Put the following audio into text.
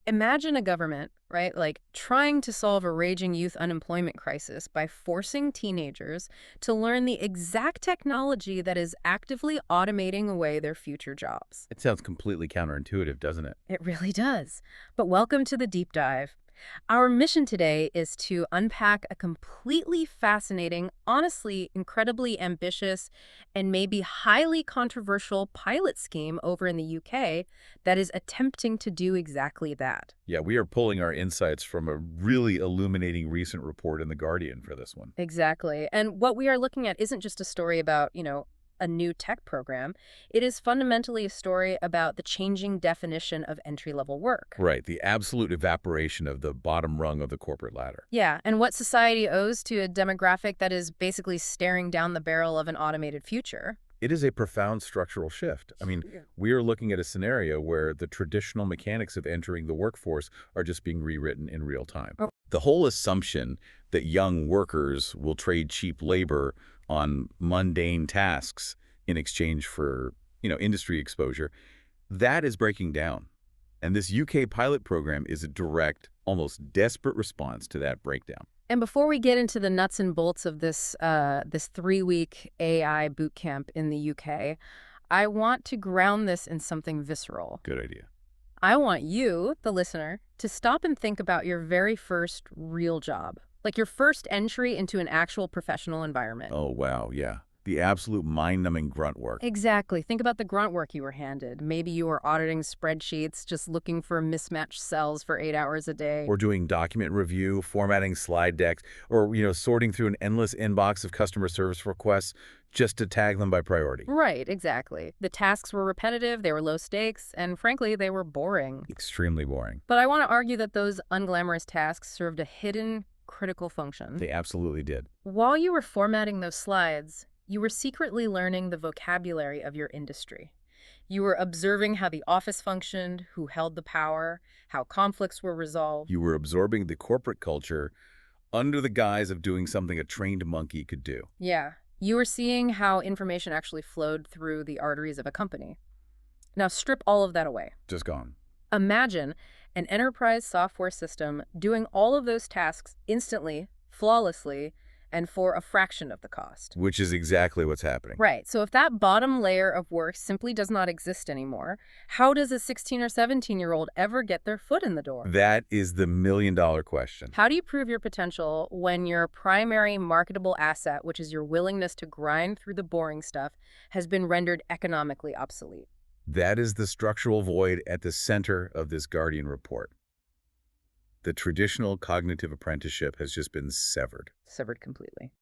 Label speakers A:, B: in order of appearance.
A: Imagine a government, right, like trying to solve a raging youth unemployment crisis by forcing teenagers to learn the exact technology that is actively automating away their future jobs.
B: It sounds completely counterintuitive, doesn't it?
A: It really does. But welcome to the deep dive. Our mission today is to unpack a completely fascinating, honestly incredibly ambitious, and maybe highly controversial pilot scheme over in the UK that is attempting to do exactly that.
B: Yeah, we are pulling our insights from a really illuminating recent report in The Guardian for this one.
A: Exactly. And what we are looking at isn't just a story about, a new tech program. It is fundamentally a story about the changing definition of entry-level work.
B: Right, the absolute evaporation of the bottom rung of the corporate ladder.
A: Yeah, and what society owes to a demographic that is basically staring down the barrel of an automated future.
B: It is a profound structural shift.
A: Yeah.
B: We are looking at a scenario where the traditional mechanics of entering the workforce are just being rewritten in real time.
A: Oh.
B: The whole assumption that young workers will trade cheap labor on mundane tasks in exchange for, industry exposure, that is breaking down. And this UK pilot program is a direct, almost desperate response to that breakdown.
A: And before we get into the nuts and bolts of this 3-week AI boot camp in the UK, I want to ground this in something visceral.
B: Good idea.
A: I want you, the listener, to stop and think about your very first real job, like your first entry into an actual professional environment.
B: Oh, wow, yeah. The absolute mind-numbing grunt work.
A: Exactly. Think about the grunt work you were handed. Maybe you were auditing spreadsheets, just looking for mismatched cells for 8 hours a day.
B: Or doing document review, formatting slide decks, or, sorting through an endless inbox of customer service requests just to tag them by priority.
A: Right, exactly. The tasks were repetitive, they were low stakes, and frankly, they were boring.
B: Extremely boring.
A: But I want to argue that those unglamorous tasks served a hidden, critical function.
B: They absolutely did.
A: While you were formatting those slides, you were secretly learning the vocabulary of your industry. You were observing how the office functioned, who held the power, how conflicts were resolved.
B: You were absorbing the corporate culture under the guise of doing something a trained monkey could do.
A: Yeah, you were seeing how information actually flowed through the arteries of a company. Now strip all of that away.
B: Just gone.
A: Imagine an enterprise software system doing all of those tasks instantly, flawlessly, and for a fraction of the cost.
B: Which is exactly what's happening.
A: Right. So if that bottom layer of work simply does not exist anymore, how does a 16 or 17-year-old ever get their foot in the door?
B: That is the million-dollar question.
A: How do you prove your potential when your primary marketable asset, which is your willingness to grind through the boring stuff, has been rendered economically obsolete?
B: That is the structural void at the center of this Guardian report. The traditional cognitive apprenticeship has just been severed.
A: Severed completely.